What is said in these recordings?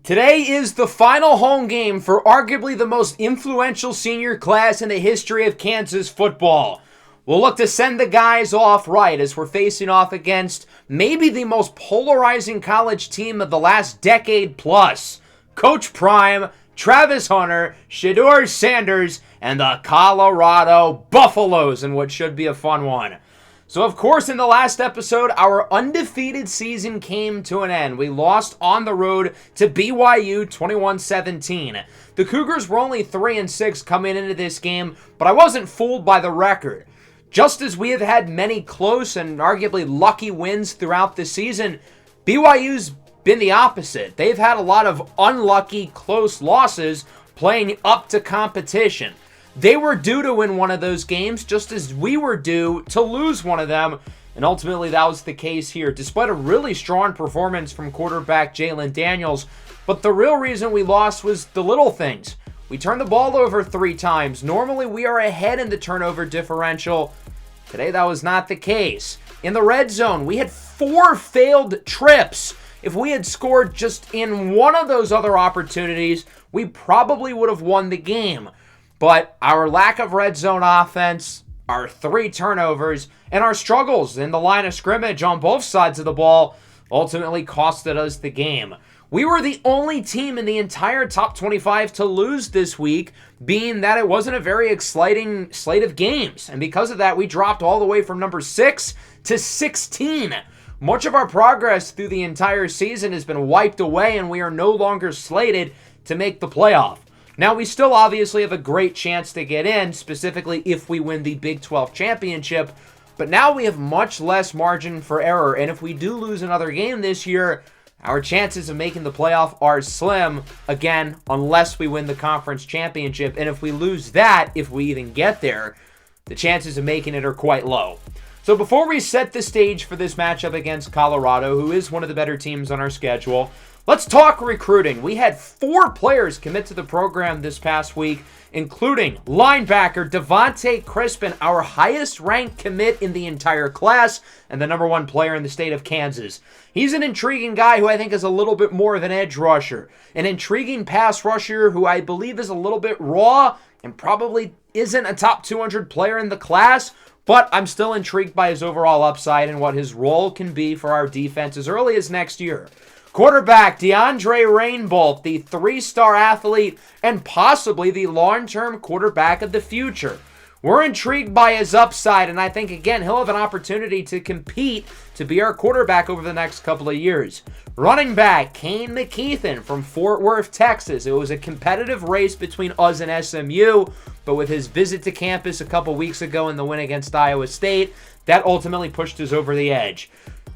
Today is the final home game for arguably the most influential senior class in the history of Kansas football. We'll look to send the guys off right as we're facing off against maybe the most polarizing college team of the last decade plus. Coach Prime, Travis Hunter, SHEDEUR Sanders, and the Colorado Buffaloes in what should be a fun one. So, of course, in the last episode, our undefeated season came to an end. We lost on the road to BYU 21-17. The Cougars were only 3-6 coming into this game, but I wasn't fooled by the record. Just as we have had many close and arguably lucky wins throughout the season, BYU's been the opposite. They've had a lot of unlucky, close losses playing up to competition. They were due to win one of those games just as we were due to lose one of them, and ultimately that was the case here, despite a really strong performance from quarterback Jalen Daniels. But the real reason we lost was the little things. We turned the ball over 3 times. Normally we are ahead in the turnover differential. Today that was not the case. In the red zone, we had 4 failed trips. If we had scored just in one of those other opportunities, we probably would have won the game. But our lack of red zone offense, our 3 turnovers, and our struggles in the line of scrimmage on both sides of the ball ultimately costed us the game. We were the only team in the entire top 25 to lose this week, being that it wasn't a very exciting slate of games. And because of that, we dropped all the way from number 6 to 16. Much of our progress through the entire season has been wiped away, and we are no longer slated to make the playoff. Now, we still obviously have a great chance to get in, specifically if we win the Big 12 championship, but now we have much less margin for error, and if we do lose another game this year, our chances of making the playoff are slim, again, unless we win the conference championship, and if we lose that, if we even get there, the chances of making it are quite low. So before we set the stage for this matchup against Colorado, who is one of the better teams on our schedule, let's talk recruiting. We had 4 players commit to the program this past week, including linebacker Devontae Crispin, our highest-ranked commit in the entire class, and the number 1 player in the state of Kansas. He's an intriguing guy who I think is a little bit more of an edge rusher, an intriguing pass rusher who I believe is a little bit raw and probably isn't a top 200 player in the class, but I'm still intrigued by his overall upside and what his role can be for our defense as early as next year. Quarterback DeAndre Rainbolt, the 3-star athlete and possibly the long-term quarterback of the future. We're intrigued by his upside, and I think, again, he'll have an opportunity to compete to be our quarterback over the next couple of years. Running back Kane McKeithen from Fort Worth, Texas. It was a competitive race between us and SMU, but with his visit to campus a couple weeks ago in the win against Iowa State, that ultimately pushed us over the edge.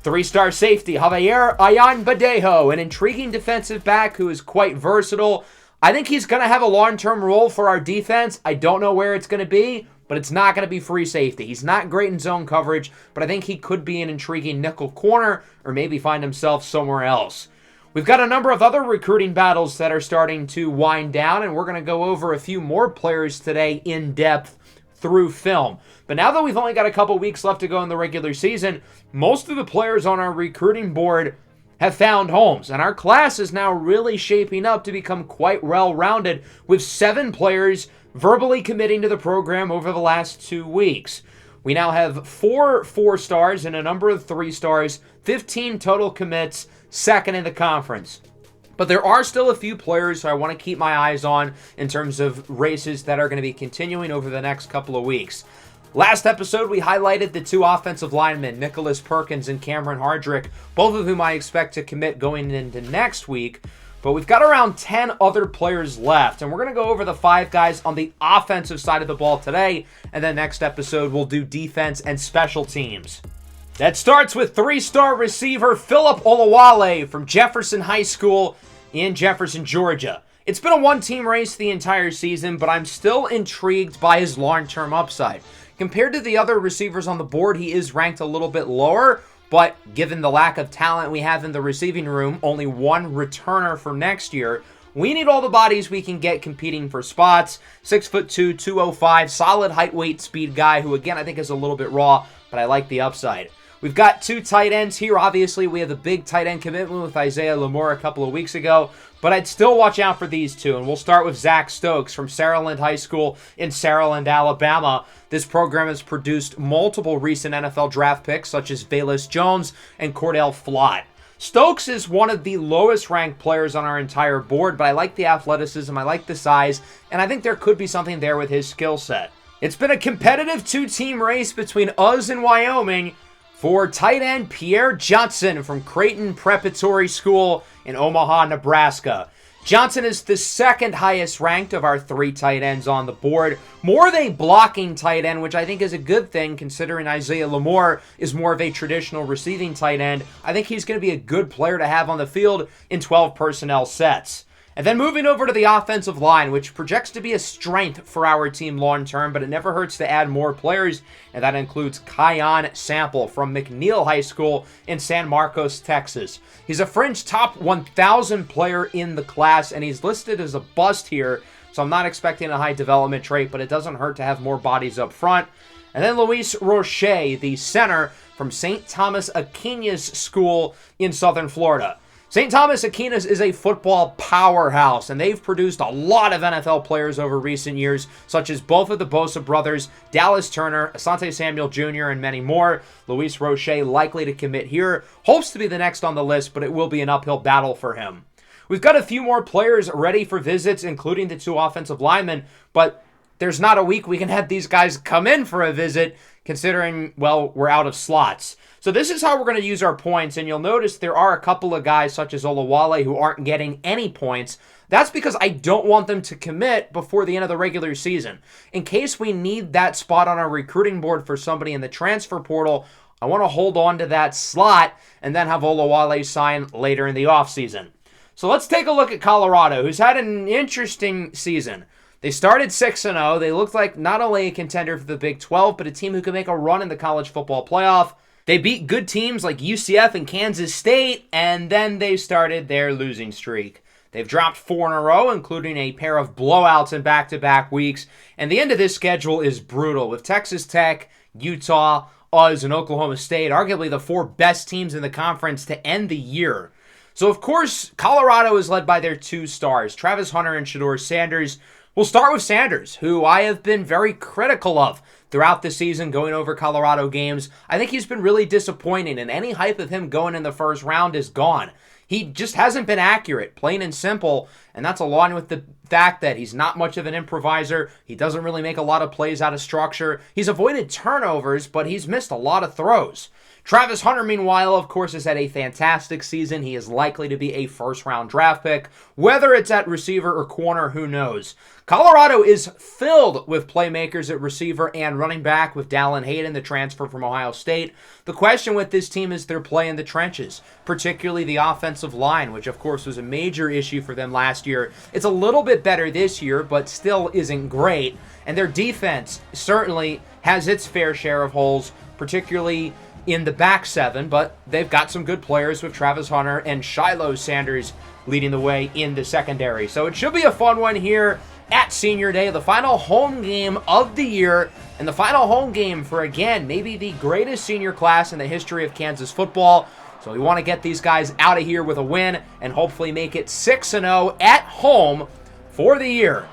3-star safety Javier Ayan-Badejo, an intriguing defensive back who is quite versatile. I think he's going to have a long-term role for our defense. I don't know where it's going to be, but it's not going to be free safety. He's not great in zone coverage, but I think he could be an intriguing nickel corner or maybe find himself somewhere else. We've got a number of other recruiting battles that are starting to wind down, and we're going to go over a few more players today in depth through film. But now that we've only got a couple weeks left to go in the regular season, most of the players on our recruiting board have found homes, and our class is now really shaping up to become quite well-rounded, with 7 players verbally committing to the program over the last 2 weeks. We now have 4 4-stars and a number of 3-stars, 15 total commits, second in the conference. But there are still a few players I want to keep my eyes on in terms of races that are going to be continuing over the next couple of weeks. Last episode, we highlighted the 2 offensive linemen, Nicholas Perkins and Cameron Hardrick, both of whom I expect to commit going into next week. But we've got around 10 other players left, and we're going to go over the 5 guys on the offensive side of the ball today, and then next episode we'll do defense and special teams. That starts with 3-star receiver Philip Olawale from Jefferson High School in Jefferson, Georgia. It's been a one-team race the entire season, but I'm still intrigued by his long-term upside. Compared to the other receivers on the board, he is ranked a little bit lower, but given the lack of talent we have in the receiving room, only 1 returner for next year, we need all the bodies we can get competing for spots. 6'2", 205, solid height, weight, speed guy who, again, I think is a little bit raw, but I like the upside. We've got two tight ends here. Obviously, we have the big tight end commitment with Isaiah Lamore a couple of weeks ago, but I'd still watch out for these two. And we'll start with Zach Stokes from Saraland High School in Saraland, Alabama. This program has produced multiple recent NFL draft picks, such as Velus Jones and Cordell Flott. Stokes is one of the lowest ranked players on our entire board, but I like the athleticism, I like the size, and I think there could be something there with his skill set. It's been a competitive two-team race between us and Wyoming for tight end Pierre Johnson from Creighton Preparatory School in Omaha, Nebraska. Johnson is the second highest ranked of our three tight ends on the board. More of a blocking tight end, which I think is a good thing considering Isaiah Lamore is more of a traditional receiving tight end. I think he's going to be a good player to have on the field in 12 personnel sets. And then moving over to the offensive line, which projects to be a strength for our team long term, but it never hurts to add more players, and that includes Kion Sample from McNeil High School in San Marcos, Texas. He's a fringe top 1,000 player in the class, and he's listed as a bust here, so I'm not expecting a high development trait, but it doesn't hurt to have more bodies up front. And then Luis Roche, the center from St. Thomas Aquinas School in Southern Florida. St. Thomas Aquinas is a football powerhouse, and they've produced a lot of NFL players over recent years, such as both of the Bosa brothers, Dallas Turner, Asante Samuel Jr., and many more. Luis Roche likely to commit here. Hopes to be the next on the list, but it will be an uphill battle for him. We've got a few more players ready for visits, including the two offensive linemen, but there's not a week we can have these guys come in for a visit, considering, well, we're out of slots. So this is how we're going to use our points, and you'll notice there are a couple of guys such as Olawale who aren't getting any points. That's because I don't want them to commit before the end of the regular season. In case we need that spot on our recruiting board for somebody in the transfer portal, I want to hold on to that slot and then have Olawale sign later in the offseason. So let's take a look at Colorado, who's had an interesting season. They started 6-0. They looked like not only a contender for the Big 12, but a team who could make a run in the college football playoff. They beat good teams like UCF and Kansas State, and then they started their losing streak. They've dropped 4 in a row, including a pair of blowouts in back-to-back weeks, and the end of this schedule is brutal, with Texas Tech, Utah, us, and Oklahoma State, arguably the 4 best teams in the conference to end the year. So, of course, Colorado is led by their 2 stars, Travis Hunter and SHEDEUR Sanders. We'll start with Sanders, who I have been very critical of throughout the season going over Colorado games. I think he's been really disappointing, and any hype of him going in the first round is gone. He just hasn't been accurate, plain and simple, and that's along with the fact that he's not much of an improviser. He doesn't really make a lot of plays out of structure. He's avoided turnovers, but he's missed a lot of throws. Travis Hunter, meanwhile, of course, has had a fantastic season. He is likely to be a first-round draft pick. Whether it's at receiver or corner, who knows? Colorado is filled with playmakers at receiver and running back with Dallin Hayden, the transfer from Ohio State. The question with this team is their play in the trenches, particularly the offensive line, which, of course, was a major issue for them last year. It's a little bit better this year, but still isn't great. And their defense certainly has its fair share of holes, particularly in the back 7, but they've got some good players with Travis Hunter and Shiloh Sanders leading the way in the secondary. So it should be a fun one here at Senior Day, the final home game of the year, and the final home game for, again, maybe the greatest senior class in the history of Kansas football. So we want to get these guys out of here with a win and hopefully make it 6-0 at home for the year.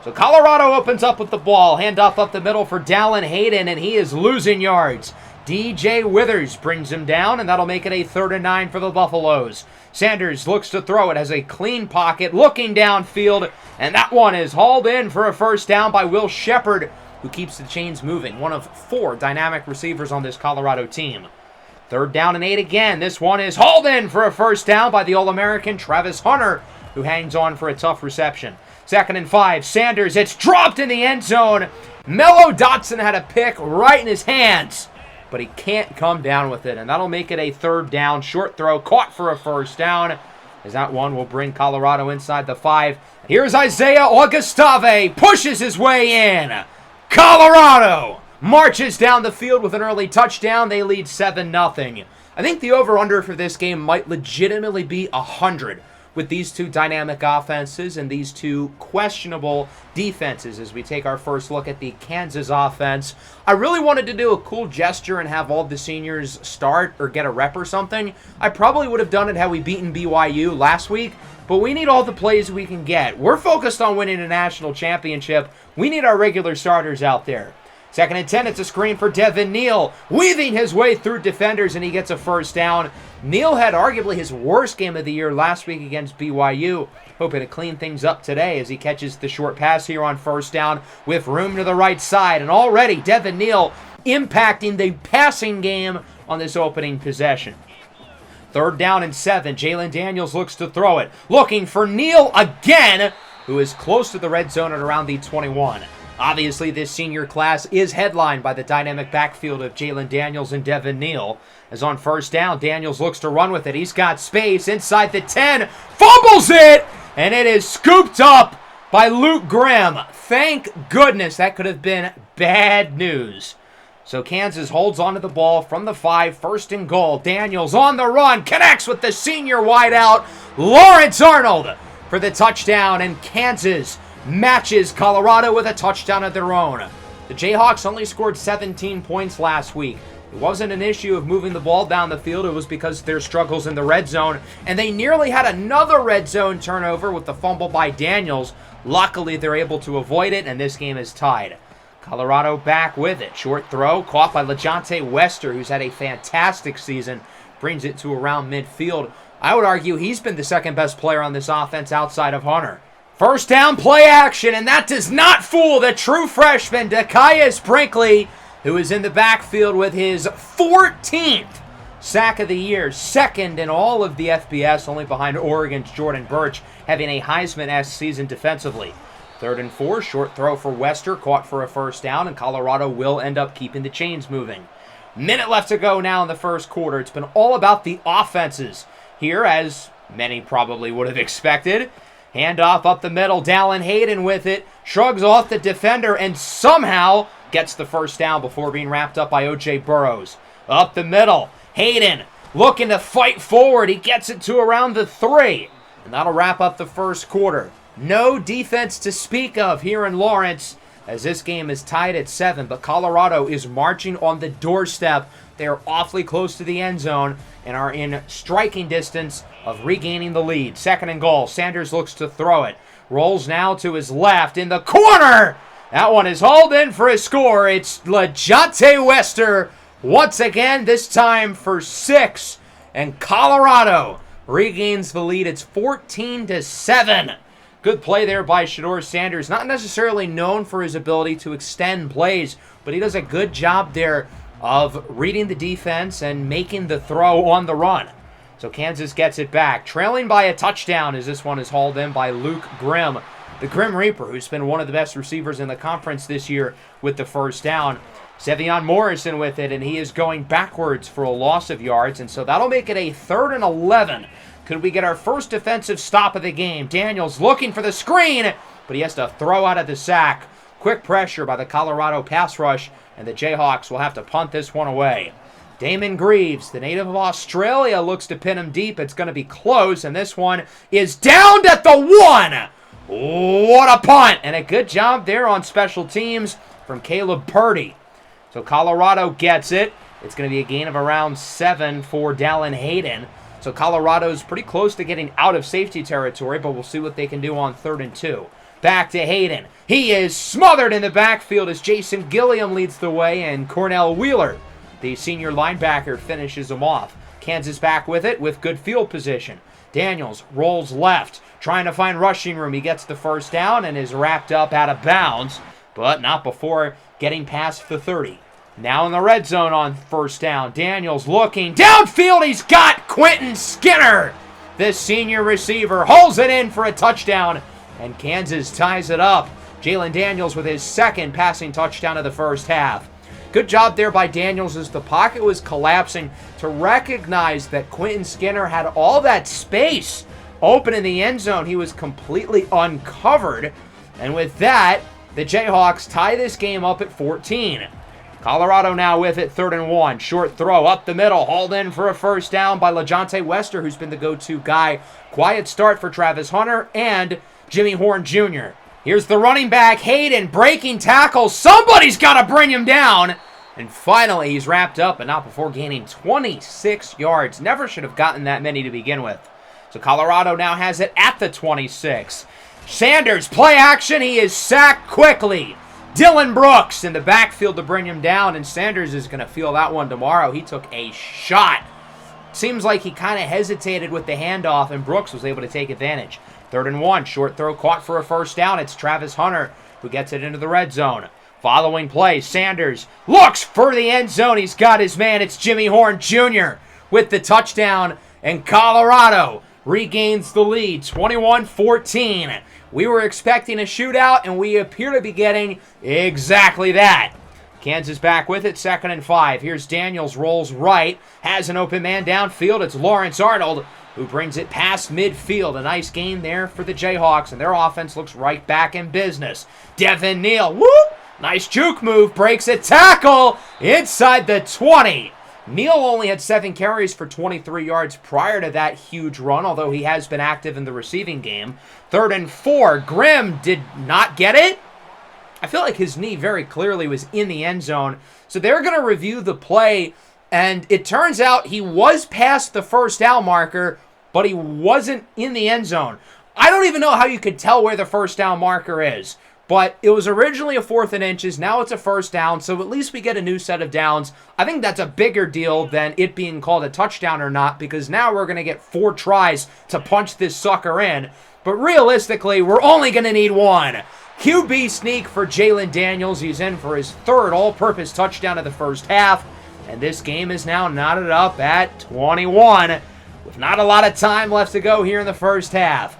So Colorado opens up with the ball, handoff up the middle for Dallin Hayden, and he is losing yards. DJ Withers brings him down, and that'll make it a 3rd and 9 for the Buffaloes. Sanders looks to throw it, has a clean pocket, looking downfield, and that one is hauled in for a first down by Will Shepard, who keeps the chains moving. One of 4 dynamic receivers on this Colorado team. 3rd down and 8 again. This one is hauled in for a first down by the All-American Travis Hunter, who hangs on for a tough reception. 2nd and 5. Sanders, it's dropped in the end zone. Mello Dotson had a pick right in his hands, but he can't come down with it, and that'll make it a 3rd down. Short throw caught for a first down, as that one will bring Colorado inside the 5. Here's Isaiah Augustave, pushes his way in. Colorado marches down the field with an early touchdown. They lead 7-0. I think the over-under for this game might legitimately be 100. with these two dynamic offenses and these two questionable defenses as we take our first look at the Kansas offense. I really wanted to do a cool gesture and have all the seniors start or get a rep or something. I probably would have done it had we beaten BYU last week, but we need all the plays we can get. We're focused on winning a national championship. We need our regular starters out there. 2nd and 10, it's a screen for Devin Neal, weaving his way through defenders, and he gets a first down. Neal had arguably his worst game of the year last week against BYU. Hoping to clean things up today as he catches the short pass here on first down with room to the right side. And already Devin Neal impacting the passing game on this opening possession. 3rd down and 7, Jalen Daniels looks to throw it. Looking for Neal again, who is close to the red zone at around the 21. Obviously, this senior class is headlined by the dynamic backfield of Jalen Daniels and Devin Neal. As on first down, Daniels looks to run with it. He's got space inside the 10, fumbles it, and it is scooped up by Luke Grimm. Thank goodness, that could have been bad news. So Kansas holds onto the ball from the 5, 1st and goal. Daniels on the run, connects with the senior wideout, Lawrence Arnold, for the touchdown, and Kansas matches Colorado with a touchdown of their own. The Jayhawks only scored 17 points last week. It wasn't an issue of moving the ball down the field. It was because of their struggles in the red zone, and they nearly had another red zone turnover with the fumble by Daniels. Luckily, they're able to avoid it, and this game is tied. Colorado back with it. Short throw caught by LeJontay Wester, who's had a fantastic season. Brings it to around midfield. I would argue he's been the second best player on this offense outside of Hunter. First down play action, and that does not fool the true freshman, Dakaius Brinkley, who is in the backfield with his 14th sack of the year, 2nd in all of the FBS, only behind Oregon's Jordan Birch, having a Heisman-esque season defensively. 3rd and 4, short throw for Wester, caught for a first down, and Colorado will end up keeping the chains moving. Minute left to go now in the first quarter. It's been all about the offenses here, as many probably would have expected. Handoff up the middle, Dallin Hayden with it, shrugs off the defender, and somehow gets the first down before being wrapped up by O.J. Burrows. Up the middle, Hayden looking to fight forward. He gets it to around the 3, and that'll wrap up the first quarter. No defense to speak of here in Lawrence, as this game is tied at 7, but Colorado is marching on the doorstep. They are awfully close to the end zone and are in striking distance of regaining the lead. 2nd and goal. Sanders looks to throw it. Rolls now to his left in the corner. That one is hauled in for a score. It's LeJontay Wester once again, this time for 6. And Colorado regains the lead. It's 14-7. Good play there by SHEDEUR Sanders. Not necessarily known for his ability to extend plays, but he does a good job there of reading the defense and making the throw on the run. So Kansas gets it back, trailing by a touchdown as this one is hauled in by Luke Grimm, the Grim Reaper, who's been one of the best receivers in the conference this year with the first down. Sevion Morrison with it, and he is going backwards for a loss of yards, and so that'll make it a 3rd and 11. Could we get our first defensive stop of the game? Daniels looking for the screen, but he has to throw out of the sack. Quick pressure by the Colorado pass rush, and the Jayhawks will have to punt this one away. Damon Greaves, the native of Australia, looks to pin him deep. It's going to be close, and this one is downed at the 1. What a punt, and a good job there on special teams from Caleb Purdy. So Colorado gets it. It's going to be a gain of around 7 for Dallin Hayden. So Colorado's pretty close to getting out of safety territory, but we'll see what they can do on 3rd and 2. Back to Hayden. He is smothered in the backfield as Jason Gilliam leads the way, and Cornell Wheeler, the senior linebacker, finishes him off. Kansas back with it with good field position. Daniels rolls left, trying to find rushing room. He gets the first down and is wrapped up out of bounds, but not before getting past the 30. Now in the red zone on first down. Daniels looking downfield. He's got Quentin Skinner. This senior receiver holds it in for a touchdown, and Kansas ties it up. Jalen Daniels with his 2nd passing touchdown of the first half. Good job there by Daniels as the pocket was collapsing to recognize that Quentin Skinner had all that space open in the end zone. He was completely uncovered, and with that, the Jayhawks tie this game up at 14. Colorado now with it, 3rd and 1. Short throw up the middle, hauled in for a first down by LaJohntay Wester, who's been the go-to guy. Quiet start for Travis Hunter and Jimmy Horn Jr. Here's the running back, Hayden, breaking tackles. Somebody's got to bring him down. And finally, he's wrapped up, but not before gaining 26 yards. Never should have gotten that many to begin with. So Colorado now has it at the 26. Sanders, play action. He is sacked quickly. Dylan Brooks in the backfield to bring him down, and Sanders is going to feel that one tomorrow. He took a shot. Seems like he kind of hesitated with the handoff, and Brooks was able to take advantage. 3rd and 1, short throw caught for a first down. It's Travis Hunter who gets it into the red zone. Following play, Sanders looks for the end zone. He's got his man. It's Jimmy Horn Jr. with the touchdown, and Colorado regains the lead, 21-14. We were expecting a shootout, and we appear to be getting exactly that. Kansas back with it, 2nd and 5. Here's Daniels, rolls right, has an open man downfield. It's Lawrence Arnold who brings it past midfield. A nice gain there for the Jayhawks, and their offense looks right back in business. Devin Neal, whoop! Nice juke move, breaks a tackle inside the 20. Neal only had 7 carries for 23 yards prior to that huge run, although he has been active in the receiving game. 3rd and 4. Grimm did not get it. I feel like his knee very clearly was in the end zone. So they're going to review the play, and it turns out he was past the first down marker, but he wasn't in the end zone. I don't even know how you could tell where the first down marker is. But it was originally a 4th and inches. Now it's a first down, so at least we get a new set of downs. I think that's a bigger deal than it being called a touchdown or not, because now we're going to get 4 tries to punch this sucker in. But realistically, we're only going to need 1. QB sneak for Jalen Daniels. He's in for his 3rd all-purpose touchdown of the first half. And this game is now knotted up at 21, with not a lot of time left to go here in the first half.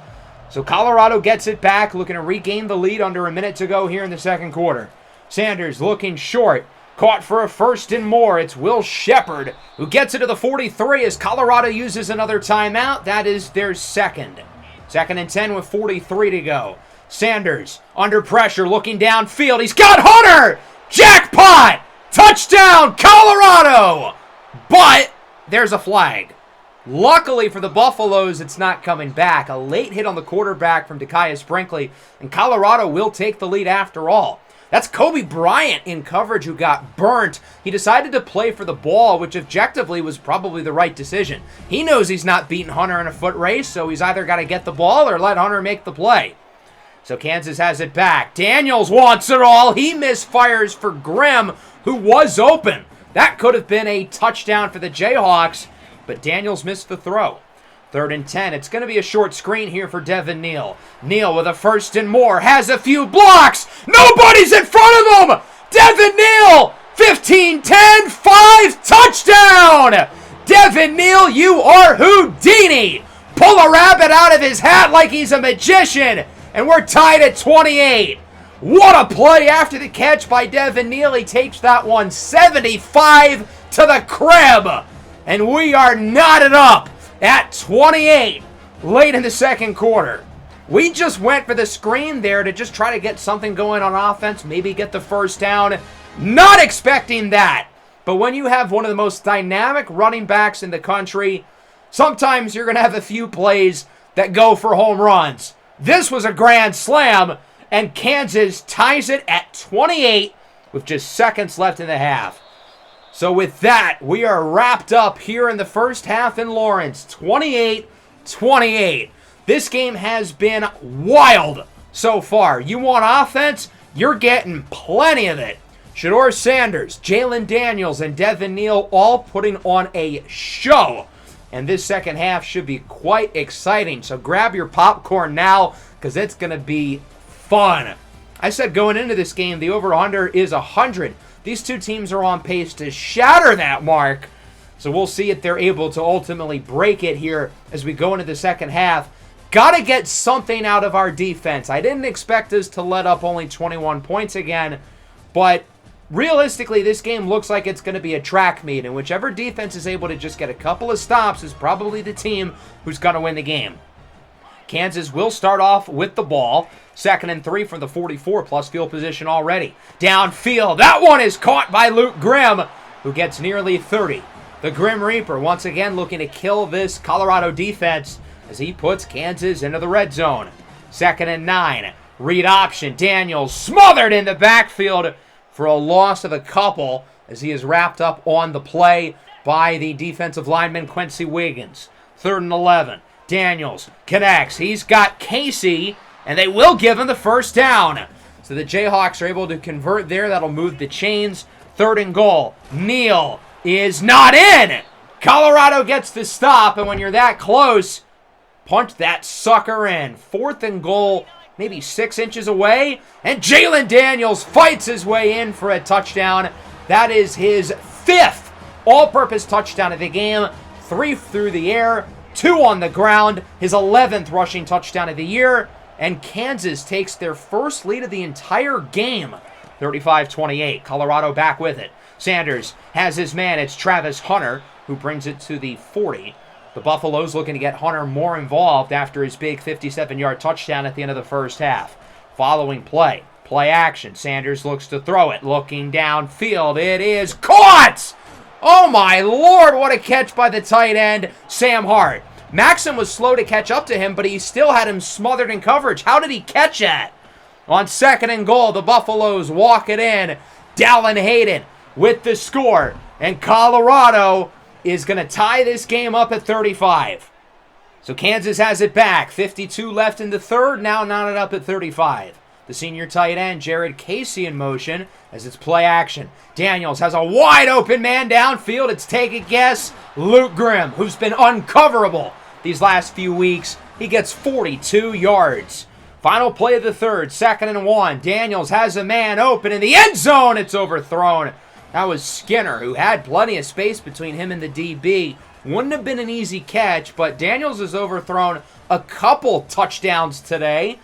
So Colorado gets it back, looking to regain the lead under a minute to go here in the second quarter. Sanders looking short, caught for a 1st and more. It's Will Shepard who gets it to the 43 as Colorado uses another timeout. That is their 2nd. 2nd and 10 with 43 to go. Sanders under pressure, looking downfield. He's got Hunter! Jackpot! Touchdown, Colorado! But there's a flag. Luckily for the Buffaloes, it's not coming back. A late hit on the quarterback from Dekias Brinkley, and Colorado will take the lead after all. That's Kobe Bryant in coverage who got burnt. He decided to play for the ball, which objectively was probably the right decision. He knows he's not beating Hunter in a foot race, so he's either got to get the ball or let Hunter make the play. So Kansas has it back. Daniels wants it all. He misfires for Grimm, who was open. That could have been a touchdown for the Jayhawks, but Daniels missed the throw. 3rd and 10. It's going to be a short screen here for Devin Neal. Neal with a 1st and more. Has a few blocks. Nobody's in front of him. Devin Neal. 15-10. 5. Touchdown. Devin Neal, you are Houdini. Pull a rabbit out of his hat like he's a magician. And we're tied at 28. What a play after the catch by Devin Neal. He takes that one 75 to the crib. And we are knotted up at 28 late in the second quarter. We just went for the screen there to just try to get something going on offense, maybe get the first down. Not expecting that. But when you have one of the most dynamic running backs in the country, sometimes you're going to have a few plays that go for home runs. This was a grand slam, and Kansas ties it at 28 with just seconds left in the half. So with that, we are wrapped up here in the first half in Lawrence, 28-28. This game has been wild so far. You want offense? You're getting plenty of it. SHEDEUR Sanders, Jalen Daniels, and Devin Neal all putting on a show. And this second half should be quite exciting. So grab your popcorn now, because it's going to be fun. I said going into this game, the over-under is 100. These two teams are on pace to shatter that mark. So we'll see if they're able to ultimately break it here as we go into the second half. Got to get something out of our defense. I didn't expect us to let up only 21 points again. But realistically, this game looks like it's going to be a track meet. And whichever defense is able to just get a couple of stops is probably the team who's going to win the game. Kansas will start off with the ball. 2nd and 3 from the 44, plus field position already. Downfield, that one is caught by Luke Grimm, who gets nearly 30. The Grim Reaper once again looking to kill this Colorado defense as he puts Kansas into the red zone. 2nd and 9, read option. Daniels smothered in the backfield for a loss of a couple as he is wrapped up on the play by the defensive lineman Quincy Wiggins. 3rd and 11, Daniels connects. He's got Casey, and they will give him the first down. So the Jayhawks are able to convert there. That'll move the chains. 3rd and goal. Neal is not in. Colorado gets the stop, and when you're that close, punch that sucker in. 4th and goal, maybe 6 inches away, and Jalen Daniels fights his way in for a touchdown. That is his 5th all-purpose touchdown of the game. 3 through the air, 2 on the ground, his 11th rushing touchdown of the year, and Kansas takes their first lead of the entire game. 35-28, Colorado back with it. Sanders has his man, it's Travis Hunter, who brings it to the 40. The Buffaloes looking to get Hunter more involved after his big 57-yard touchdown at the end of the first half. Following play action, Sanders looks to throw it, looking downfield, it is caught! Oh my lord, what a catch by the tight end, Sam Hart. Maxim was slow to catch up to him, but he still had him smothered in coverage. How did he catch that? On 2nd and goal, the Buffaloes walk it in. Dallin Hayden with the score. And Colorado is going to tie this game up at 35. So Kansas has it back. 52 left in the third, now knotted up at 35. The senior tight end, Jared Casey, in motion as it's play action. Daniels has a wide open man downfield. It's take a guess. Luke Grimm, who's been uncoverable these last few weeks. He gets 42 yards. Final play of the third, 2nd and 1. Daniels has a man open in the end zone. It's overthrown. That was Skinner, who had plenty of space between him and the DB. Wouldn't have been an easy catch, but Daniels has overthrown a couple touchdowns today.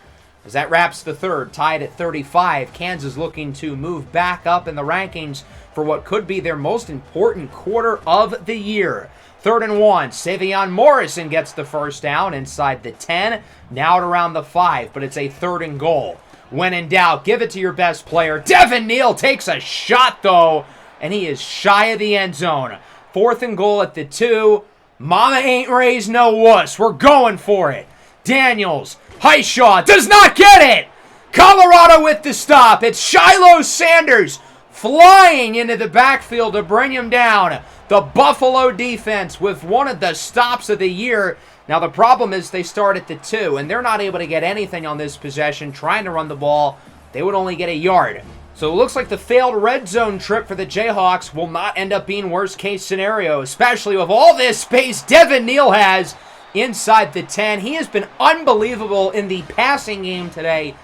As that wraps the third, tied at 35. Kansas looking to move back up in the rankings for what could be their most important quarter of the year. 3rd and 1, Savion Morrison gets the first down inside the 10, now at around the 5, but it's a 3rd and goal. When in doubt, give it to your best player. Devin Neal takes a shot, though, and he is shy of the end zone. 4th and goal at the 2. Mama ain't raised no wuss. We're going for it. Daniels, Highshaw does not get it. Colorado with the stop. It's Shiloh Sanders flying into the backfield to bring him down. The Buffalo defense with one of the stops of the year. Now the problem is they start at the 2, and they're not able to get anything on this possession. Trying to run the ball, they would only get a yard. So it looks like the failed red zone trip for the Jayhawks will not end up being worst case scenario, especially with all this space Devin Neal has inside the 10. He has been unbelievable in the passing game today.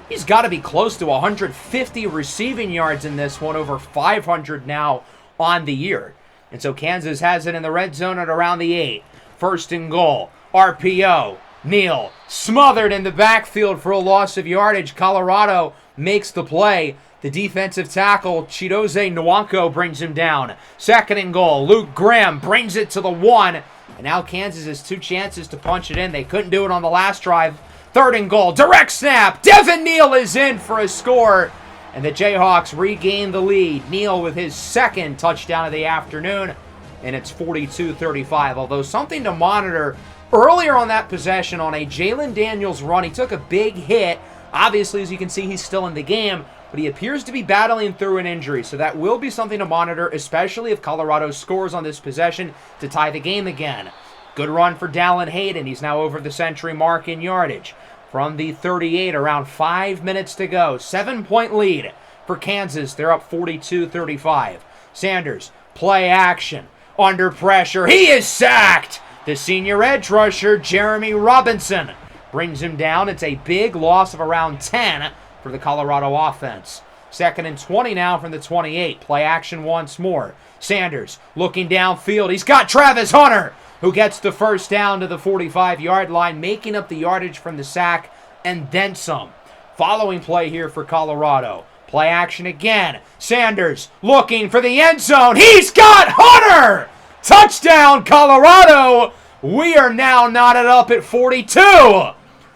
He's got to be close to 150 receiving yards in this one, over 500 now on the year. And so Kansas has it in the red zone at around the 8. 1st and goal. RPO. Neal smothered in the backfield for a loss of yardage. Colorado makes the play. The defensive tackle, Chidozie Nwanko, brings him down. 2nd and goal. Luke Grimm brings it to the 1. And now Kansas has 2 chances to punch it in. They couldn't do it on the last drive. 3rd and goal. Direct snap. Devin Neal is in for a score. And the Jayhawks regain the lead. Neal with his 2nd touchdown of the afternoon. And it's 42-35. Although something to monitor earlier on that possession on a Jalen Daniels run. He took a big hit. Obviously, as you can see, he's still in the game. But he appears to be battling through an injury. So that will be something to monitor, especially if Colorado scores on this possession to tie the game again. Good run for Dallin Hayden. He's now over the century mark in yardage. From the 38, around 5 minutes to go. 7-point lead for Kansas. They're up 42-35. Sanders, play action. Under pressure. He is sacked. The senior edge rusher, Jeremy Robinson, brings him down. It's a big loss of around 10 for the Colorado offense. 2nd and 20 now from the 28. Play action once more. Sanders looking downfield. He's got Travis Hunter, who gets the first down to the 45-yard line, making up the yardage from the sack and then some. Following play here for Colorado. Play action again. Sanders looking for the end zone. He's got Hunter! Touchdown, Colorado! We are now knotted up at 42.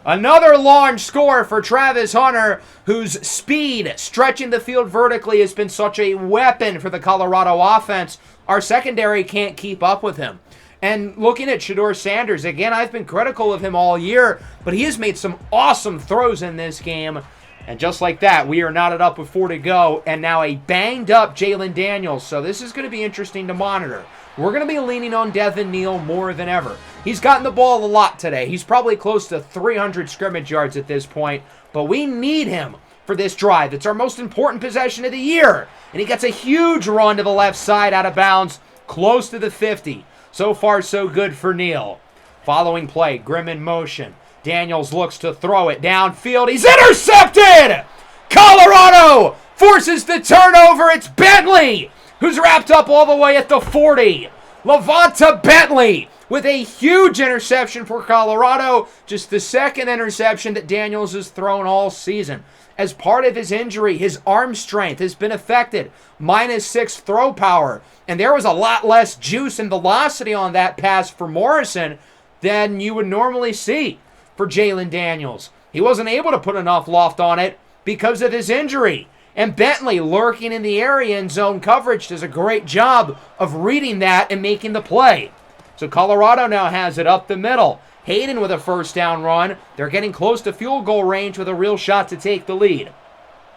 Another launch score for Travis Hunter, whose speed stretching the field vertically has been such a weapon for the Colorado offense. Our secondary can't keep up with him. And looking at SHEDEUR Sanders, again, I've been critical of him all year, but he has made some awesome throws in this game. And just like that, we are knotted up with 4 to go, and now a banged-up Jalen Daniels. So this is going to be interesting to monitor. We're going to be leaning on Devin Neal more than ever. He's gotten the ball a lot today. He's probably close to 300 scrimmage yards at this point, but we need him for this drive. It's our most important possession of the year, and he gets a huge run to the left side out of bounds, close to the 50. So far, so good for Neal. Following play, Grimm in motion. Daniels looks to throw it downfield. He's intercepted! Colorado forces the turnover. It's Bentley, who's wrapped up all the way at the 40. Levanta Bentley with a huge interception for Colorado. Just the second interception that Daniels has thrown all season. As part of his injury, his arm strength has been affected. -6 throw power. And there was a lot less juice and velocity on that pass for Morrison than you would normally see for Jalen Daniels. He wasn't able to put enough loft on it because of his injury. And Bentley, lurking in the area in zone coverage, does a great job of reading that and making the play. So Colorado now has it up the middle. Hayden with a first down run. They're getting close to field goal range with a real shot to take the lead.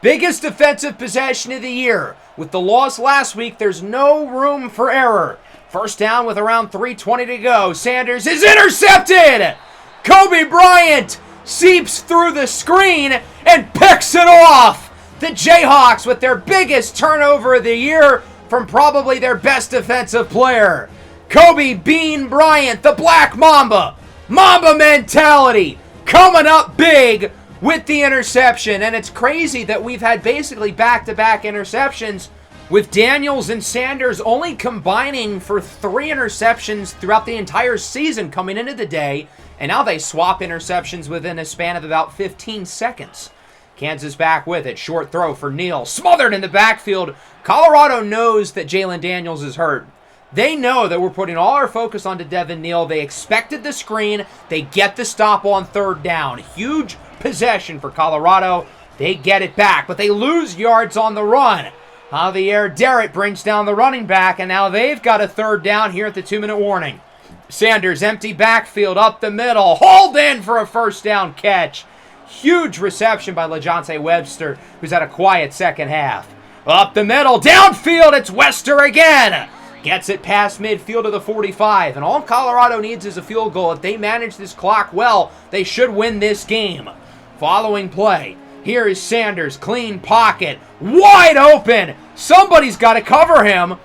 Biggest defensive possession of the year. With the loss last week, there's no room for error. First down with around 3:20 to go. Sanders is intercepted! Kobe Bryant seeps through the screen and picks it off! The Jayhawks with their biggest turnover of the year from probably their best defensive player. Kobe Bean Bryant, the Black Mamba. Mamba mentality coming up big with the interception. And it's crazy that we've had basically back-to-back interceptions with Daniels and Sanders only combining for 3 interceptions throughout the entire season coming into the day. And now they swap interceptions within a span of about 15 seconds. Kansas back with it. Short throw for Neal. Smothered in the backfield. Colorado knows that Jalen Daniels is hurt. They know that we're putting all our focus onto Devin Neal. They expected the screen. They get the stop on third down. Huge possession for Colorado. They get it back, but they lose yards on the run. Javier Derritt brings down the running back, and now they've got a third down here at the 2-minute warning. Sanders, empty backfield up the middle. Hauled in for a first down catch. Huge reception by LaJohntay Webster, who's had a quiet second half. Up the middle, downfield, it's Wester again. Gets it past midfield to the 45, and all Colorado needs is a field goal. If they manage this clock well, they should win this game. Following play, here is Sanders, clean pocket, wide open. Somebody's got to cover him,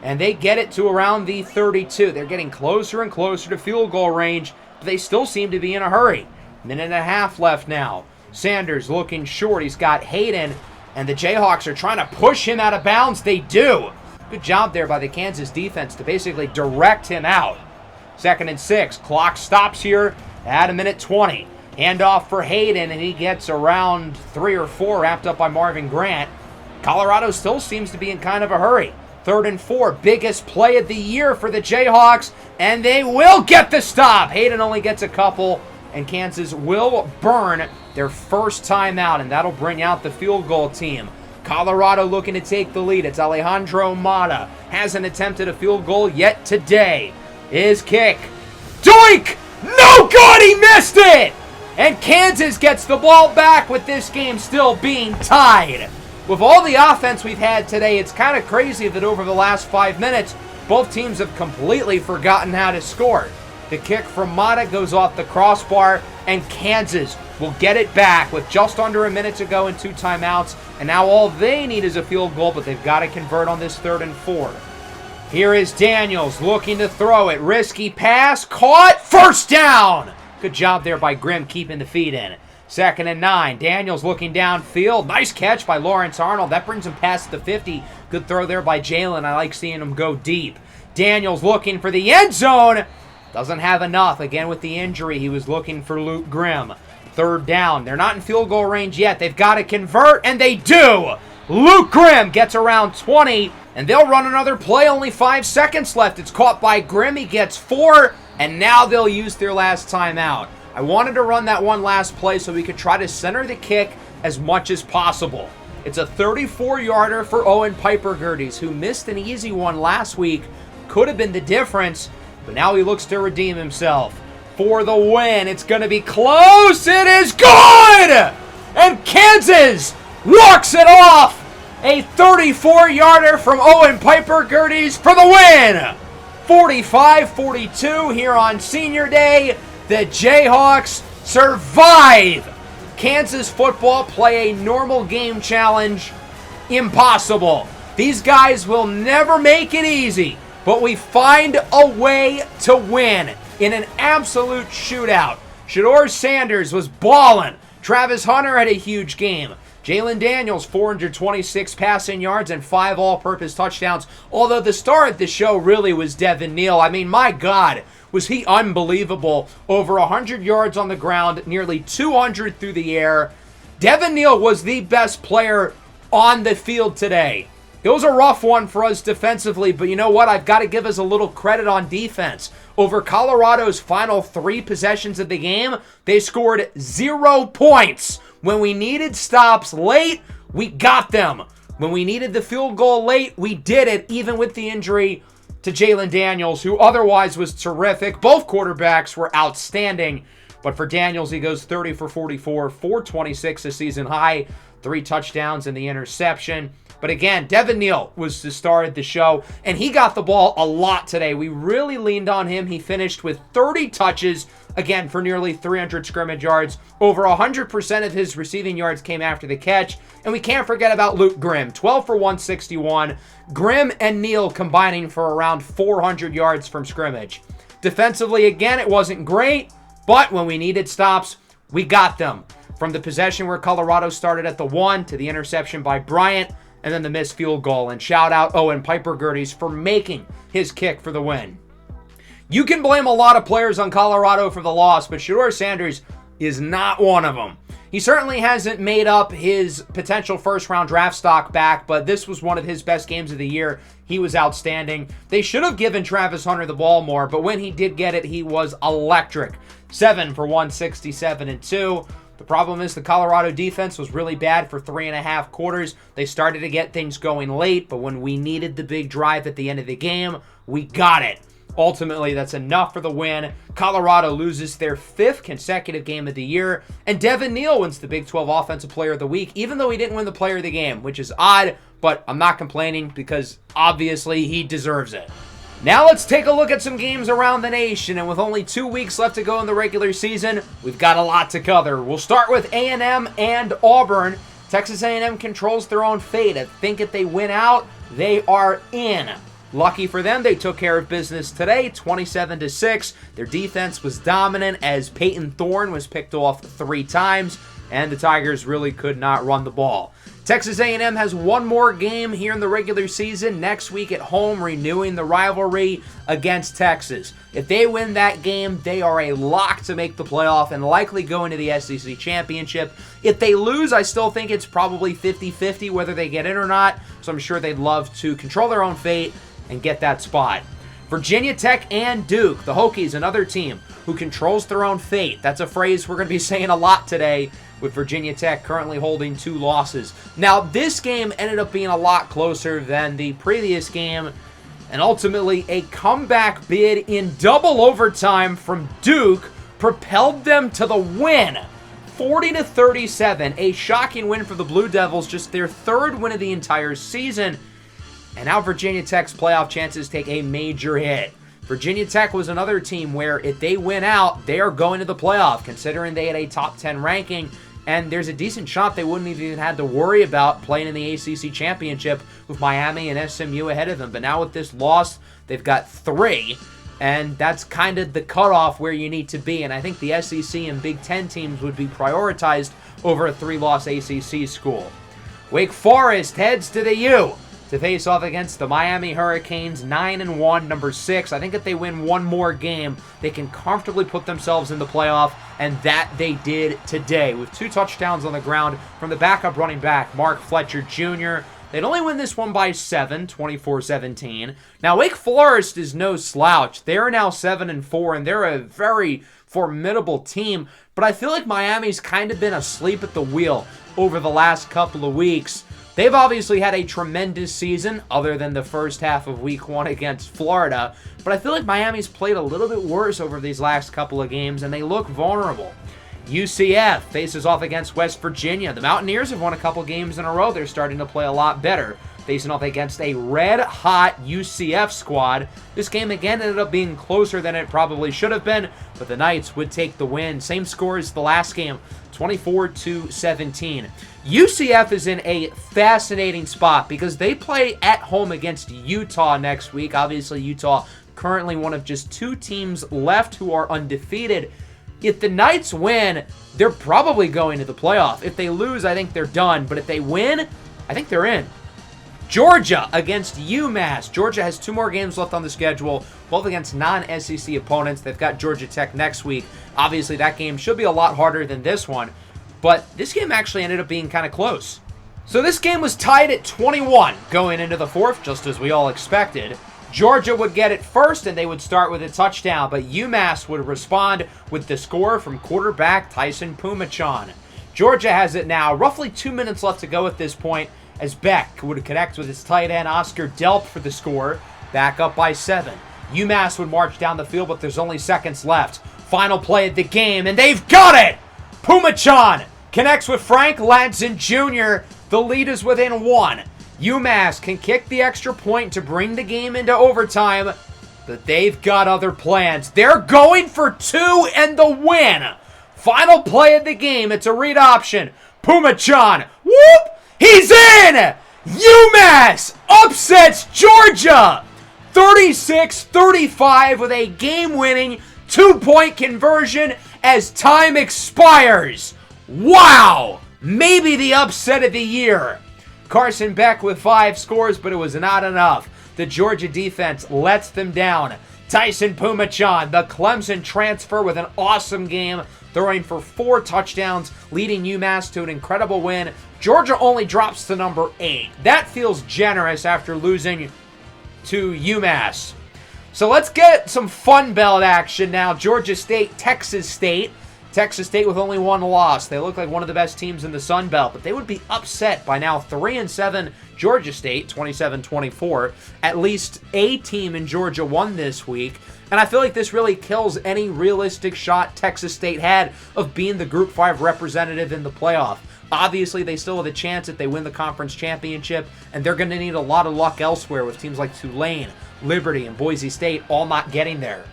and they get it to around the 32. They're getting closer and closer to field goal range, but they still seem to be in a hurry. Minute and a half left now. Sanders looking short. He's got Hayden, and the Jayhawks are trying to push him out of bounds. They do. Good job there by the Kansas defense to basically direct him out. 2nd and 6. Clock stops here at 1:20. Handoff for Hayden, and he gets around 3 or 4 wrapped up by Marvin Grant. Colorado still seems to be in kind of a hurry. 3rd and 4. Biggest play of the year for the Jayhawks, and they will get the stop. Hayden only gets a couple, and Kansas will burn their first time out, and that'll bring out the field goal team. Colorado looking to take the lead. It's Alejandro Mata. Hasn't attempted a field goal yet today. His kick. Doink! No good! He missed it! And Kansas gets the ball back with this game still being tied. With all the offense we've had today, it's kind of crazy that over the last 5 minutes, both teams have completely forgotten how to score. The kick from Mata goes off the crossbar, and Kansas will get it back with just under a minute to go and 2 timeouts. And now all they need is a field goal, but they've got to convert on this 3rd and 4. Here is Daniels looking to throw it. Risky pass, caught, first down. Good job there by Grimm keeping the feet in. 2nd and 9. Daniels looking downfield. Nice catch by Lawrence Arnold. That brings him past the 50. Good throw there by Jalen. I like seeing him go deep. Daniels looking for the end zone. Doesn't have enough. Again with the injury, he was looking for Luke Grimm. 3rd down. They're not in field goal range yet. They've got to convert, and they do. Luke Grimm gets around 20, and they'll run another play. Only 5 seconds left. It's caught by Grimm. He gets 4, and now they'll use their last timeout. I wanted to run that one last play so we could try to center the kick as much as possible. It's a 34-yarder for Owen Piper-Gerdes, who missed an easy one last week. Could have been the difference, but now he looks to redeem himself. For the win, it's going to be close. It is good! And Kansas walks it off. A 34-yarder from Owen Piper-Gerdes for the win. 45-42 here on Senior Day. The Jayhawks survive. Kansas football play a normal game challenge. Impossible. These guys will never make it easy, but we find a way to win in an absolute shootout. Shedeur Sanders was balling. Travis Hunter had a huge game. Jalen Daniels, 426 passing yards and 5 all-purpose touchdowns. Although the star of the show really was Devin Neal. I mean, my God, was he unbelievable. Over 100 yards on the ground, nearly 200 through the air. Devin Neal was the best player on the field today. It was a rough one for us defensively, but you know what? I've got to give us a little credit on defense. Over Colorado's final 3 possessions of the game, they scored 0 points. When we needed stops late, we got them. When we needed the field goal late, we did it, even with the injury to Jalen Daniels, who otherwise was terrific. Both quarterbacks were outstanding, but for Daniels, he goes 30 for 44, 426 a season high, 3 touchdowns and the interception. But again, Devin Neal was the star of the show, and he got the ball a lot today. We really leaned on him. He finished with 30 touches, again, for nearly 300 scrimmage yards. Over 100% of his receiving yards came after the catch. And we can't forget about Luke Grimm, 12 for 161. Grimm and Neal combining for around 400 yards from scrimmage. Defensively, again, it wasn't great, but when we needed stops, we got them. From the possession where Colorado started at the 1 to the interception by Bryant, and then the missed field goal. And shout out Owen Piper-Gerdes for making his kick for the win. You can blame a lot of players on Colorado for the loss, but Shedeur Sanders is not one of them. He certainly hasn't made up his potential first-round draft stock back, but this was one of his best games of the year. He was outstanding. They should have given Travis Hunter the ball more, but when he did get it, he was electric. 7 for 167 and 2. The problem is the Colorado defense was really bad for 3.5 quarters. They started to get things going late, but when we needed the big drive at the end of the game, we got it. Ultimately, that's enough for the win. Colorado loses their 5th consecutive game of the year, and Devin Neal wins the Big 12 Offensive Player of the Week, even though he didn't win the Player of the Game, which is odd, but I'm not complaining because obviously he deserves it. Now let's take a look at some games around the nation, and with only 2 weeks left to go in the regular season, we've got a lot to cover. We'll start with A&M and Auburn. Texas A&M controls their own fate. I think if they win out, they are in. Lucky for them, they took care of business today, 27-6. Their defense was dominant as Peyton Thorne was picked off 3 times, and the Tigers really could not run the ball. Texas A&M has one more game here in the regular season next week at home, renewing the rivalry against Texas. If they win that game, they are a lock to make the playoff and likely go into the SEC championship. If they lose, I still think it's probably 50-50 whether they get in or not, so I'm sure they'd love to control their own fate and get that spot. Virginia Tech and Duke, the Hokies, another team who controls their own fate. That's a phrase we're going to be saying a lot today, with Virginia Tech currently holding 2 losses. Now, this game ended up being a lot closer than the previous game, and ultimately a comeback bid in double overtime from Duke propelled them to the win. 40-37, a shocking win for the Blue Devils, just their 3rd win of the entire season. And now Virginia Tech's playoff chances take a major hit. Virginia Tech was another team where if they win out, they are going to the playoff, considering they had a top 10 ranking. And there's a decent shot they wouldn't even have to worry about playing in the ACC championship with Miami and SMU ahead of them. But now with this loss, they've got 3. And that's kind of the cutoff where you need to be. And I think the SEC and Big Ten teams would be prioritized over a 3-loss ACC school. Wake Forest heads to the U to face off against the Miami Hurricanes, 9-1, number 6. I think if they win one more game, they can comfortably put themselves in the playoff, and that they did today with 2 touchdowns on the ground from the backup running back, Mark Fletcher Jr. They'd only win this one by 7, 24-17. Now, Wake Forest is no slouch. They are now 7-4, and they're a very, formidable team, but I feel like Miami's kind of been asleep at the wheel over the last couple of weeks. They've obviously had a tremendous season, other than the first half of week 1 against Florida, but I feel like Miami's played a little bit worse over these last couple of games, and they look vulnerable. UCF faces off against West Virginia. The Mountaineers have won a couple games in a row. They're starting to play a lot better, facing off against a red-hot UCF squad. This game again ended up being closer than it probably should have been, but the Knights would take the win. Same score as the last game, 24-17. UCF is in a fascinating spot because they play at home against Utah next week. Obviously, Utah currently one of just 2 teams left who are undefeated. If the Knights win, they're probably going to the playoff. If they lose, I think they're done. But if they win, I think they're in. Georgia against UMass. Georgia has 2 more games left on the schedule, both against non-SEC opponents. They've got Georgia Tech next week. Obviously, that game should be a lot harder than this one. But this game actually ended up being kind of close. So this game was tied at 21 going into the 4th, just as we all expected. Georgia would get it first, and they would start with a touchdown, but UMass would respond with the score from quarterback Tyson Pumachan. Georgia has it now, roughly 2 minutes left to go at this point, as Beck would connect with his tight end Oscar Delp for the score, back up by 7. UMass would march down the field, but there's only seconds left. Final play of the game, and they've got it! Pumachan connects with Frank Ladson Jr. The lead is within 1. UMass can kick the extra point to bring the game into overtime, but they've got other plans. They're going for 2 and the win. Final play of the game. It's a read option. Pumachan. Whoop! He's in! UMass upsets Georgia 36-35 with a game-winning 2-point conversion as time expires. Wow! Maybe the upset of the year. Carson Beck with 5 scores, but it was not enough. The Georgia defense lets them down. Tyson Pumachan, the Clemson transfer, with an awesome game, throwing for 4 touchdowns, leading UMass to an incredible win. Georgia only drops to number 8. That feels generous after losing to UMass. So let's get some Fun Belt action now. Georgia State, Texas State. Texas State with only 1 loss. They look like one of the best teams in the Sun Belt, but they would be upset by now 3-7 Georgia State, 27-24. At least a team in Georgia won this week, and I feel like this really kills any realistic shot Texas State had of being the Group 5 representative in the playoff. Obviously, they still have a chance if they win the conference championship, and they're going to need a lot of luck elsewhere with teams like Tulane, Liberty, and Boise State all not getting there.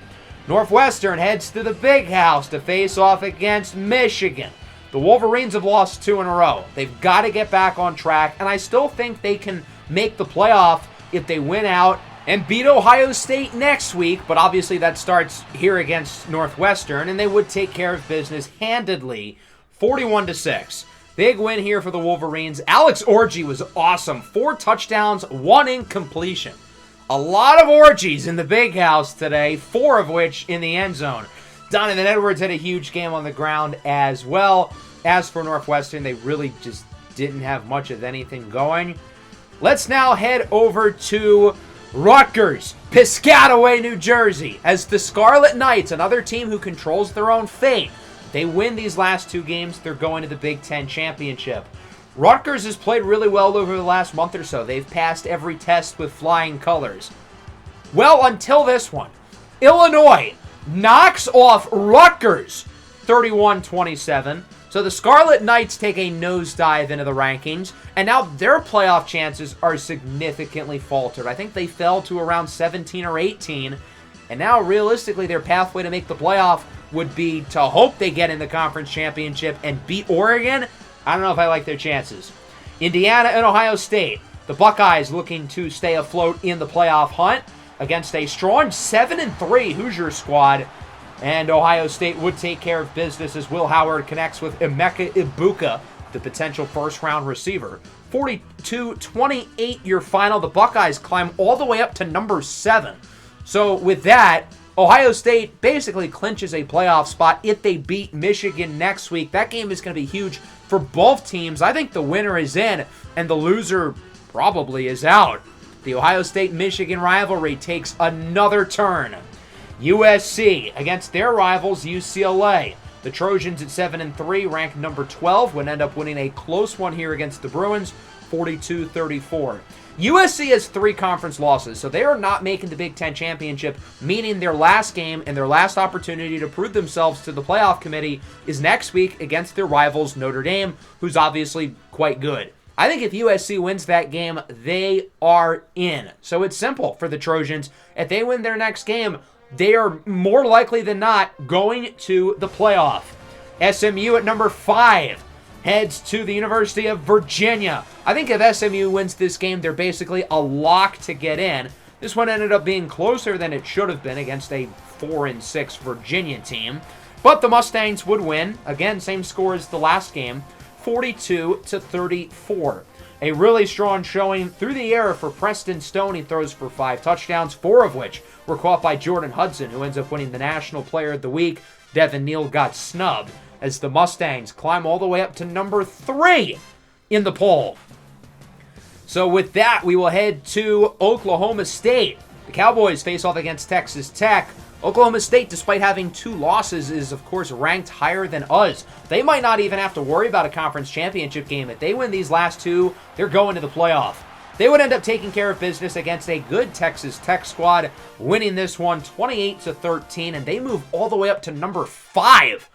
Northwestern heads to the Big House to face off against Michigan. The Wolverines have lost 2 in a row. They've got to get back on track, and I still think they can make the playoff if they win out and beat Ohio State next week, but obviously that starts here against Northwestern, and they would take care of business handedly, 41-6. Big win here for the Wolverines. Alex Orji was awesome. 4 touchdowns, 1 incompletion. A lot of orgies in the Big House today, 4 of which in the end zone. Donovan Edwards had a huge game on the ground as well. As for Northwestern, they really just didn't have much of anything going. Let's now head over to Rutgers, Piscataway, New Jersey, as the Scarlet Knights, another team who controls their own fate. They win these last 2 games, they're going to the Big Ten Championship. Rutgers has played really well over the last month or so. They've passed every test with flying colors. Well, until this one. Illinois knocks off Rutgers 31-27. So the Scarlet Knights take a nosedive into the rankings, and now their playoff chances are significantly faltered. I think they fell to around 17 or 18, and now realistically their pathway to make the playoff would be to hope they get in the conference championship and beat Oregon. I don't know if I like their chances. Indiana and Ohio State. The Buckeyes looking to stay afloat in the playoff hunt against a strong 7-3 Hoosier squad. And Ohio State would take care of business as Will Howard connects with Emeka Ibuka, the potential first-round receiver. 42-28 your final. The Buckeyes climb all the way up to number 7. So with that, Ohio State basically clinches a playoff spot if they beat Michigan next week. That game is going to be huge for both teams. I think the winner is in, and the loser probably is out. The Ohio State-Michigan rivalry takes another turn. USC against their rivals UCLA. The Trojans at 7-3, ranked number 12, would end up winning a close one here against the Bruins, 42-34. USC has 3 conference losses, so they are not making the Big Ten championship, meaning their last game and their last opportunity to prove themselves to the playoff committee is next week against their rivals Notre Dame, who's obviously quite good. I think if USC wins that game, they are in. So it's simple for the Trojans. If they win their next game, they are more likely than not going to the playoff. SMU at number 5 heads to the University of Virginia. I think if SMU wins this game, they're basically a lock to get in. This one ended up being closer than it should have been against a 4-6 Virginia team. But the Mustangs would win. Again, same score as the last game, 42-34. A really strong showing through the air for Preston Stone. He throws for 5 touchdowns, 4 of which were caught by Jordan Hudson, who ends up winning the National Player of the Week. Devin Neal got snubbed as the Mustangs climb all the way up to number 3 in the poll. So with that, we will head to Oklahoma State. The Cowboys face off against Texas Tech. Oklahoma State, despite having 2 losses, is of course ranked higher than us. They might not even have to worry about a conference championship game. If they win these last 2, they're going to the playoff. They would end up taking care of business against a good Texas Tech squad, winning this one 28-13, and they move all the way up to number 5.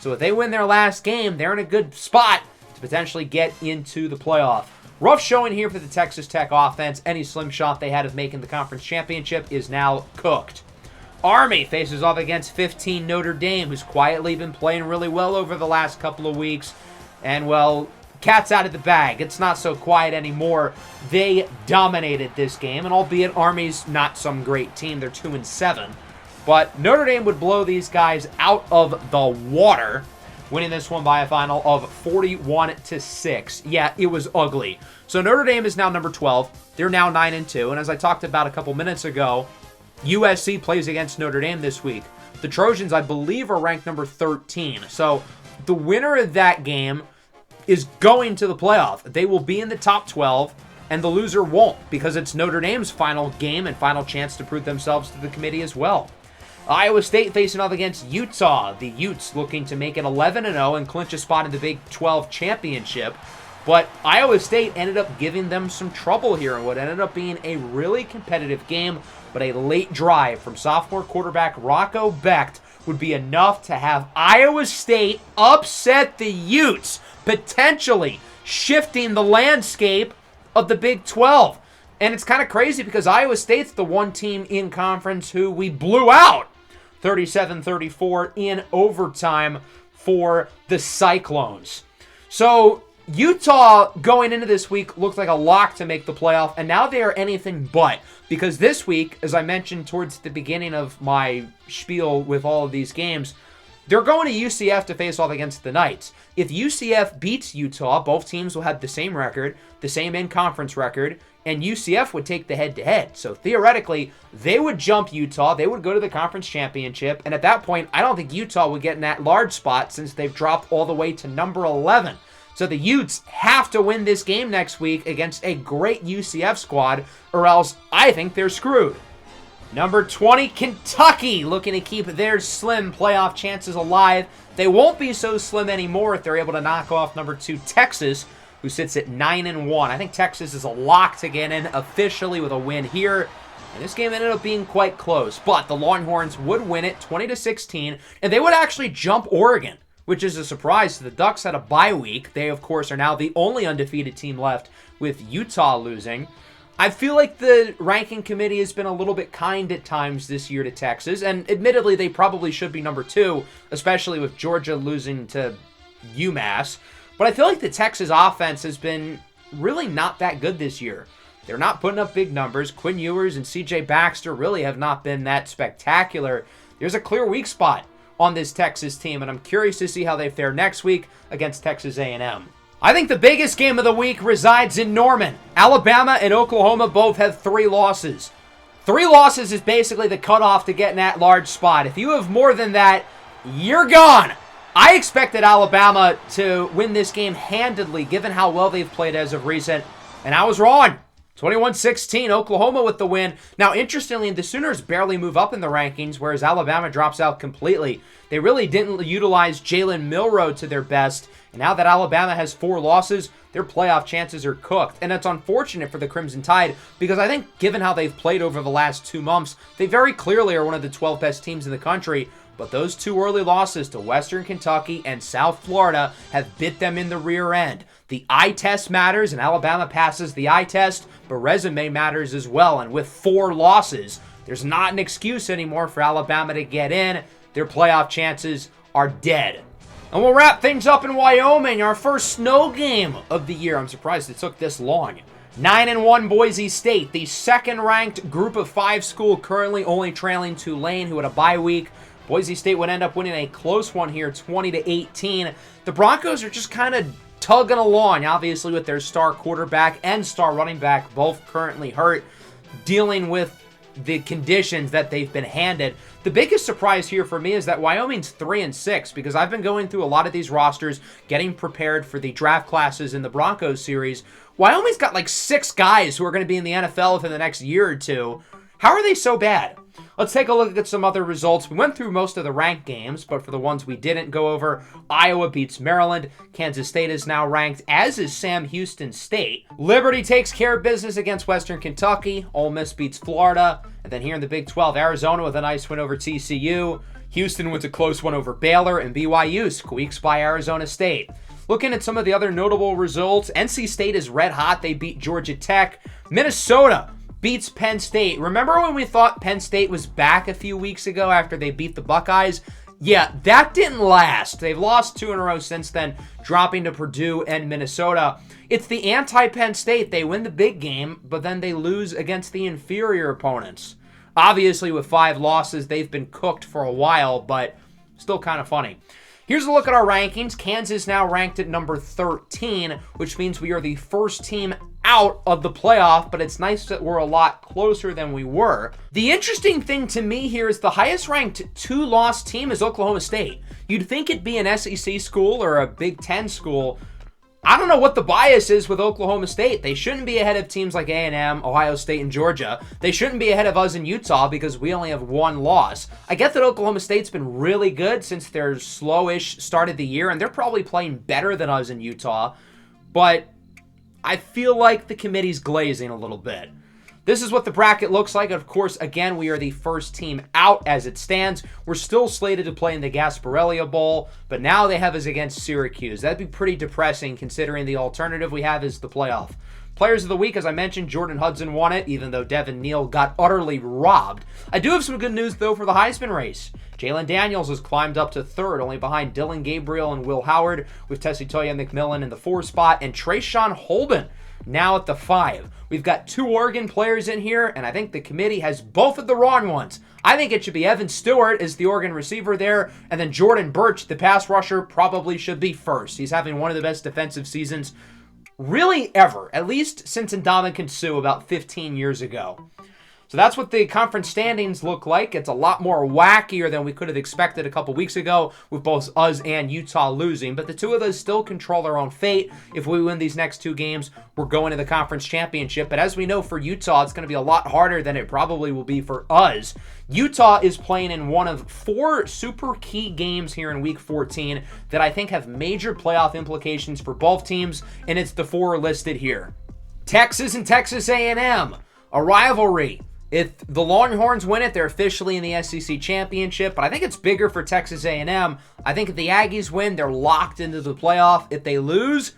So if they win their last game, they're in a good spot to potentially get into the playoff. Rough showing here for the Texas Tech offense. Any slim shot they had of making the conference championship is now cooked. Army faces off against 15 Notre Dame, who's quietly been playing really well over the last couple of weeks. And, well, cat's out of the bag. It's not so quiet anymore. They dominated this game, and albeit Army's not some great team, they're 2-7. But Notre Dame would blow these guys out of the water, winning this one by a final of 41-6. Yeah, it was ugly. So Notre Dame is now number 12. They're now 9-2. And as I talked about a couple minutes ago, USC plays against Notre Dame this week. The Trojans, I believe, are ranked number 13. So the winner of that game is going to the playoff. They will be in the top 12, and the loser won't, because it's Notre Dame's final game and final chance to prove themselves to the committee as well. Iowa State facing off against Utah. The Utes looking to make it 11-0 and clinch a spot in the Big 12 championship. But Iowa State ended up giving them some trouble here in what ended up being a really competitive game, but a late drive from sophomore quarterback Rocco Becht would be enough to have Iowa State upset the Utes, potentially shifting the landscape of the Big 12. And it's kind of crazy because Iowa State's the one team in conference who we blew out 37-34 in overtime for the Cyclones. So Utah going into this week looked like a lock to make the playoff, and now they are anything but. Because this week, as I mentioned towards the beginning of my spiel with all of these games, they're going to UCF to face off against the Knights. If UCF beats Utah, both teams will have the same record, the same in-conference record, and UCF would take the head-to-head. So theoretically, they would jump Utah, they would go to the conference championship, and at that point, I don't think Utah would get in that large spot since they've dropped all the way to number 11. So the Utes have to win this game next week against a great UCF squad, or else I think they're screwed. Number 20, Kentucky, looking to keep their slim playoff chances alive. They won't be so slim anymore if they're able to knock off number 2, Texas, who sits at 9-1. I think Texas is a lock to get in officially with a win here. And this game ended up being quite close, but the Longhorns would win it 20-16, and they would actually jump Oregon, which is a surprise. The Ducks had a bye week. They, of course, are now the only undefeated team left, with Utah losing. I feel like the ranking committee has been a little bit kind at times this year to Texas, and admittedly, they probably should be number 2, especially with Georgia losing to UMass. But I feel like the Texas offense has been really not that good this year. They're not putting up big numbers. Quinn Ewers and C.J. Baxter really have not been that spectacular. There's a clear weak spot on this Texas team, and I'm curious to see how they fare next week against Texas A&M. I think the biggest game of the week resides in Norman. Alabama and Oklahoma both have 3 losses. 3 losses is basically the cutoff to get in that large spot. If you have more than that, you're gone. I expected Alabama to win this game handedly, given how well they've played as of recent, and I was wrong. 21-16, Oklahoma with the win. Now, interestingly, the Sooners barely move up in the rankings, whereas Alabama drops out completely. They really didn't utilize Jalen Milroe to their best, and now that Alabama has 4 losses, their playoff chances are cooked. And it's unfortunate for the Crimson Tide, because I think given how they've played over the last 2 months, they very clearly are one of the 12 best teams in the country. But those 2 early losses to Western Kentucky and South Florida have bit them in the rear end. The eye test matters, and Alabama passes the eye test, but resume matters as well. And with 4 losses, there's not an excuse anymore for Alabama to get in. Their playoff chances are dead. And we'll wrap things up in Wyoming, our first snow game of the year. I'm surprised it took this long. 9-1 Boise State, the second-ranked Group of 5 school, currently only trailing Tulane, who had a bye week. Boise State would end up winning a close one here, 20-18. The Broncos are just kind of tugging along, obviously with their star quarterback and star running back both currently hurt, dealing with the conditions that they've been handed. The biggest surprise here for me is that Wyoming's 3-6, because I've been going through a lot of these rosters, getting prepared for the draft classes in the Broncos series. Wyoming's got like 6 guys who are going to be in the NFL within the next year or two. How are they so bad? Let's take a look at some other results. We went through most of the ranked games, but for the ones we didn't go over, Iowa beats Maryland. Kansas State is now ranked, as is Sam Houston State. Liberty takes care of business against Western Kentucky. Ole Miss beats Florida. And then here in the Big 12, Arizona with a nice win over TCU. Houston with a close one over Baylor, and BYU squeaks by Arizona State. Looking at some of the other notable results, NC State is red hot. They beat Georgia Tech. Minnesota beats Penn State. Remember when we thought Penn State was back a few weeks ago after they beat the Buckeyes? Yeah, that didn't last. They've lost 2 in a row since then, dropping to Purdue and Minnesota. It's the anti-Penn State. They win the big game, but then they lose against the inferior opponents. Obviously, with 5 losses, they've been cooked for a while, but still kind of funny. Here's a look at our rankings. Kansas now ranked at number 13, which means we are the first team out of the playoff, but it's nice that we're a lot closer than we were. The interesting thing to me here is the highest ranked 2-loss team is Oklahoma State. You'd think it'd be an SEC school or a Big Ten school. I don't know what the bias is with Oklahoma State. They shouldn't be ahead of teams like A&M, Ohio State, and Georgia. They shouldn't be ahead of us in Utah because we only have 1 loss. I get that Oklahoma State's been really good since their slowish start of the year, and they're probably playing better than us in Utah, but I feel like the committee's glazing a little bit. This is what the bracket looks like. Of course, again, we are the first team out as it stands. We're still slated to play in the Gasparilla Bowl, but now they have us against Syracuse. That'd be pretty depressing considering the alternative we have is the playoff. Players of the week, as I mentioned, Jordan Hudson won it, even though Devin Neal got utterly robbed. I do have some good news, though, for the Heisman race. Jalen Daniels has climbed up to 3rd, only behind Dylan Gabriel and Will Howard, with Tessitoya McMillan in the 4 spot, and Trayshawn Holden now at the 5. We've got 2 Oregon players in here, and I think the committee has both of the wrong ones. I think it should be Evan Stewart as the Oregon receiver there, and then Jordan Birch, the pass rusher, probably should be first. He's having one of the best defensive seasons really ever, at least since Ndamukong Suh about 15 years ago. So that's what the conference standings look like. It's a lot more wackier than we could have expected a couple weeks ago with both us and Utah losing. But the 2 of us still control our own fate. If we win these next 2 games, we're going to the conference championship. But as we know for Utah, it's going to be a lot harder than it probably will be for us. Utah is playing in one of 4 super key games here in Week 14 that I think have major playoff implications for both teams, and it's the 4 listed here. Texas and Texas A&M, a rivalry. If the Longhorns win it, they're officially in the SEC championship, but I think it's bigger for Texas A&M. I think if the Aggies win, they're locked into the playoff. If they lose,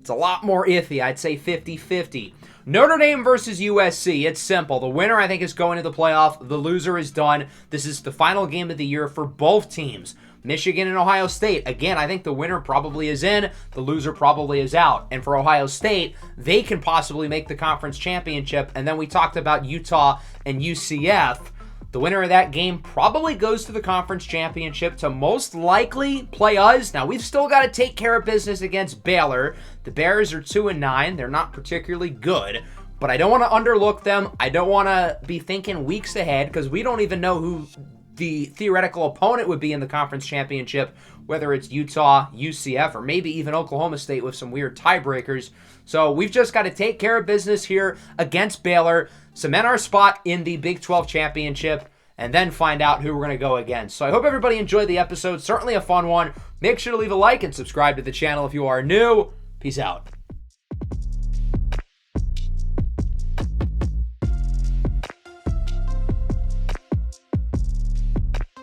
it's a lot more iffy. I'd say 50-50. Notre Dame versus USC. It's simple. The winner, I think, is going to the playoff. The loser is done. This is the final game of the year for both teams. Michigan and Ohio State. Again, I think the winner probably is in. The loser probably is out. And for Ohio State, they can possibly make the conference championship. And then we talked about Utah and UCF. The winner of that game probably goes to the conference championship to most likely play us. Now, we've still got to take care of business against Baylor. The Bears are 2-9. They're not particularly good, but I don't want to underlook them. I don't want to be thinking weeks ahead because we don't even know who the theoretical opponent would be in the conference championship, whether it's Utah, UCF, or maybe even Oklahoma State with some weird tiebreakers. So we've just got to take care of business here against Baylor, cement our spot in the Big 12 championship, and then find out who we're going to go against. So I hope everybody enjoyed the episode. Certainly a fun one. Make sure to leave a like and subscribe to the channel if you are new. Peace out.